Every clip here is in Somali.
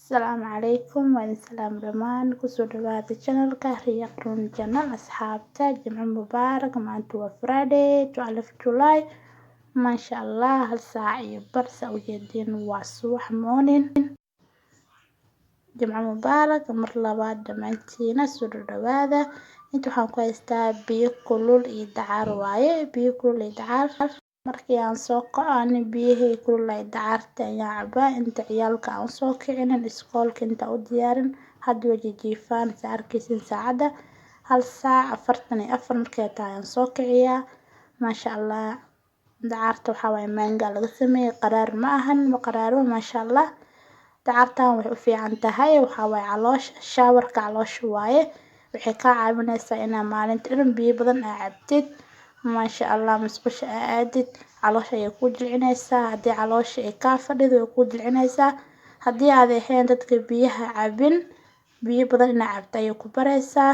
Asalaamu calaykum waan salaam dhamaan kusoo dhawaada channelka Riya Qurun Channel asxaabta Jimco Mubaarak maanta waa Friday 12 July maasha Allah hal saac iyo bar saa u jeedin waa subax morning Jimco Mubaarak mar labaad dhamaantiina soo dhawaada inta waxaan ku haystaa biyo kulul iyo dacar waaye biyo kulul iyo dacar markii aan soo kaco biyihii kulul ay dacarta ayaan cabaa inta ciyaalka aan soo kicinin iskoolka inta u diyaarin hadda waji jiifaan saarkiisin saacada hal saac 44 markay tahay aan soo kiciyaa maasha Allah dacarta waxa waaye manga laga sameeyay qaraar ma ahan ma qaraaro maasha Allah dacartan waxay u fiican tahay waxa waaye caloosha shaawarka caloosha waaye waxay ka caawinaysaa inaa maalinta dhan biyo badan aad cabtid maasha Allah musqusha aadid caloosha ay ku jilcinaysaa hadii caloosha ay ka fadhido way ku jilcinaysaa hadii aad ahayn dadka biyaha cabin biyo badan inaa cabto ayay ku baraysaa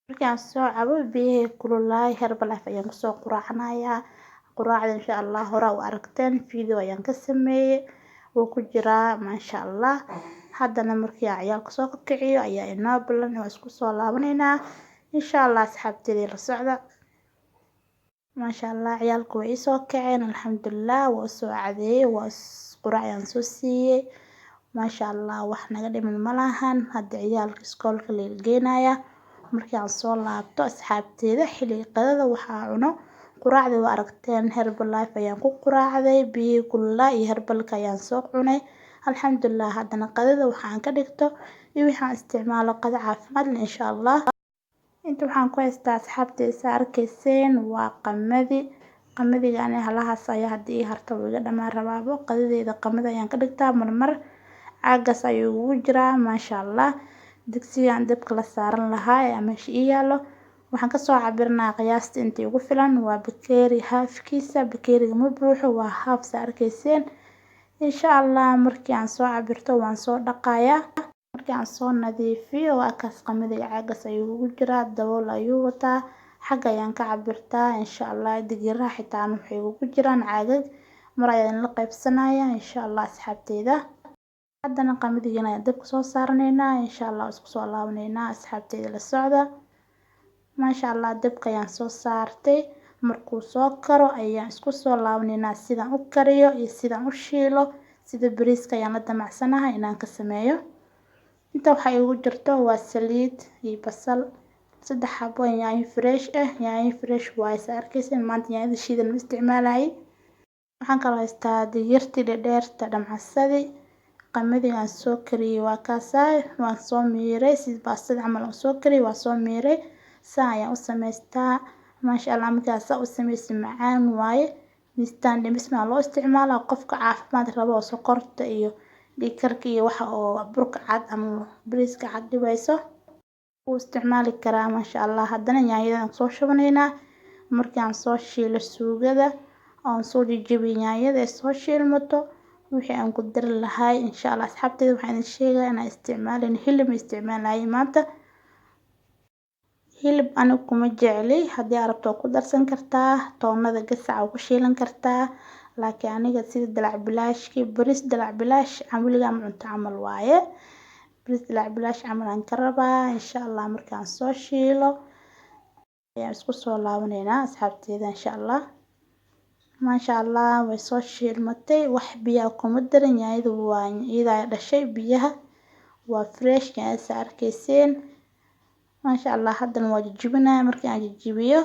markii aan soo cabo biyaha kululaay Herbalife ayaan ku soo quraacanayaa quraacda insha Allah hore u aragteen video ayaan ka sameeyay oo ku jira maasha Allah haddana markii aan ciyaalka soo kiciyo ayaa inoo balan oo isku soo laabaneynaa insha Allah asxaabtayda la socda maasha Allah ciyaalku way soo kaceen alxamdulillah waa soo cadeeyay waa quraacdan soo siiyay maasha Allah wax naga dhiman malahan hadda ciyaalka iskoolka la geenaya markii aan soo laabto asxaabtayda xilli qadada waxa cuno quraacda waa aragteen Herbalife ayaan ku quraacday biyo kulul iyo Herbalka ayaan soo cunay alxamdulillah haddana qadada waxaan ka dhigto iyo waxaan isticmaalo qada caafimaad leh insha Allah inta waxaan ku haystaa asxaabtayda arkayseen waa qamadiga halahaas ayaa hadii harta wiiga dhamaan rabaabo qadadeeda qamada ayaan ka dhigtaa marmar caagas ayuu ugu jiraa maasha Allah digsigan dabka la saaran lahaa ama shiiyaalo waxaan ka soo cabirnaa qiyaasta intii ugu filan waa bakeeri halfkiisa bakeeriga ma buuxo waa half arkayseen insha Allah markii aan soo cabirto waan soo dhaqayaa markii aan soo nadiifiyo waa kaas qamadiga caagas ayuu ugu jiraa dabool ayuu wataa xagga ayaan ka cabirtaa insha Allah digiraha xitaa waxay ugu jiraan caagag mar ayaan la qaybsanayaa insha Allah asxaabtayda haddana qamadiga ayaan dabka soo saarneynaa insha Allah isku soo laabaneynaa asxaabtayda la socda maasha Allah dabka ayaan soo saartay markuu soo karo ayaan isku soo laabaneynaa sidaan u kariyo iyo sidaan u shiilo sida bariiska ayaan la damacsanahay inaan ka sameeyo inta waxa ugu jirto waa saliid iyo basal 3 xabo yaanyo fresh waa arkaysan maanta yaanyada shiidan ma isticmaalay waxaan kala haystaa digirtii dheerta dhamcasadi qamadiga aan soo kariyay waa kaasay waan soo miiray si baastada camal aan soo kariyay waa soo miiray saa ayaan u samaystaa maasha Allah markaas u sameysay macaan waaye mistaan dhimisna loo isticmaalaa qofka caafimaad rabo oo sokorta iyo dhiigkarka iyo waxa oo burka cad ama bariiska cad dhibayso uu isticmaali karaa maasha Allah haddana yaanyadan soo shubaneynaa markii aan soo shiilo suugada aan soo jijibiyay yaanyada soo shiilmato wixii aan ku dar lahay insha Allah asxaabtayda waxaan sheegay inaan isticmaalin hilib isticmaalay maanta hilib anigu kuma jecli hadii aad rabto ku darsan kartaa toonada gasac ku shiilan kartaa laakiin aniga sida dalac bilaashki bariis dalac bilaash amaliga cunto camal waaye bariis dalac bilaash camal aan ka rabaa insha Allah markaan soo shiilo ayaan isku soo laabaneynaa asxaabtayda insha Allah maasha Allah way soo shiilmatay wax biyo kuma darin yaayadu waa iyada dhashay biyaha waa fresh yaayada arkayseen maasha Allah haddana waa jijibinaa markii aan jijibiyo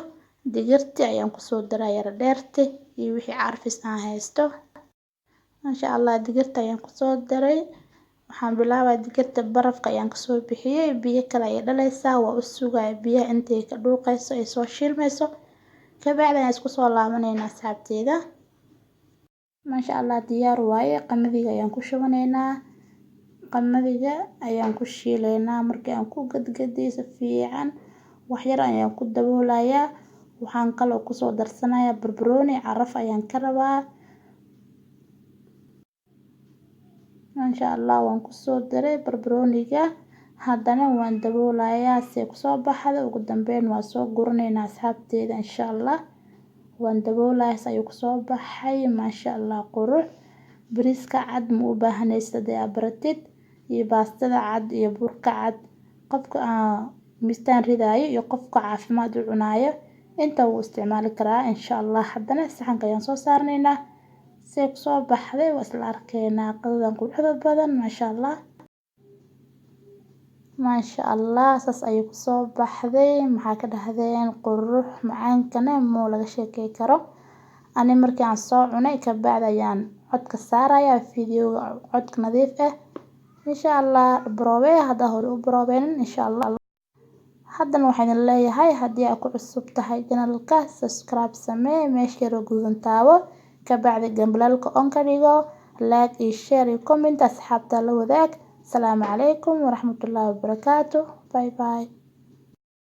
digirtii ayaan ku soo daraa yar dheerti iyo wixii carfis aan haysto maasha Allah digirta ayaan ku soo daray waxaan bilaabay digirta barafka ayaan ka soo bixiyay biyo kale ay dhalaysaa waa u sugay biyaha intay ka dhuuqayso ay soo shiilmayso ka bacdina isku soo laabaneynaa asxaabtayda maasha Allah diyaar waaye qamadiga ayaan ku shubaneynaa qamadiga ayaan ku shiileynaa markii aan ku gadgadiyo si fiican wax yar ayaan ku daboolayaa waxaan kaloo ku soo darsanayaa barbarooni caraf ayaan ka rabaa maasha Allah waan ku soo daray barbarooniga haddana waan daboolayaa si ku soo baxdo ugu dambeyn waa soo gurneynaa asxaabtayda insha Allah waan daboolayaa si ku soo baxay maasha Allah qurux bariiska cad ma u baahanaysid aad baratid iyo baastada cad iyo burka cad. Qofka miistaan ridaayo iyo qofka caafimaad u cunaayo inta wuu isticmaali karaa insha Allah. Haddana saxanka ayaan soo saarnaynaa. Si ku soo baxday waa isla arkaynaa qadadan quruxda badan maasha Allah saas ayuu ku soo baxday. Maxaa ka dhahdeen qurux macaankana moo laga sheekay karo. Ani markii aan soo cunay ka bacdi ayaan codka saaraya fiidiyowga codka nadiif ah. Insha Allah broobe hadda hore u broobeen insha Allah. Haddana waxaan leeyahay haddii aad ku cusub tahay channel-ka subscribe samee meesha yar gudan taawo ka bacdi gambalelka on ka dhigo like iyo share iyo comment asxaabta la wadaag. Assalamu calaykum waraxmatullaahi wabarakaatuh. Bye bye.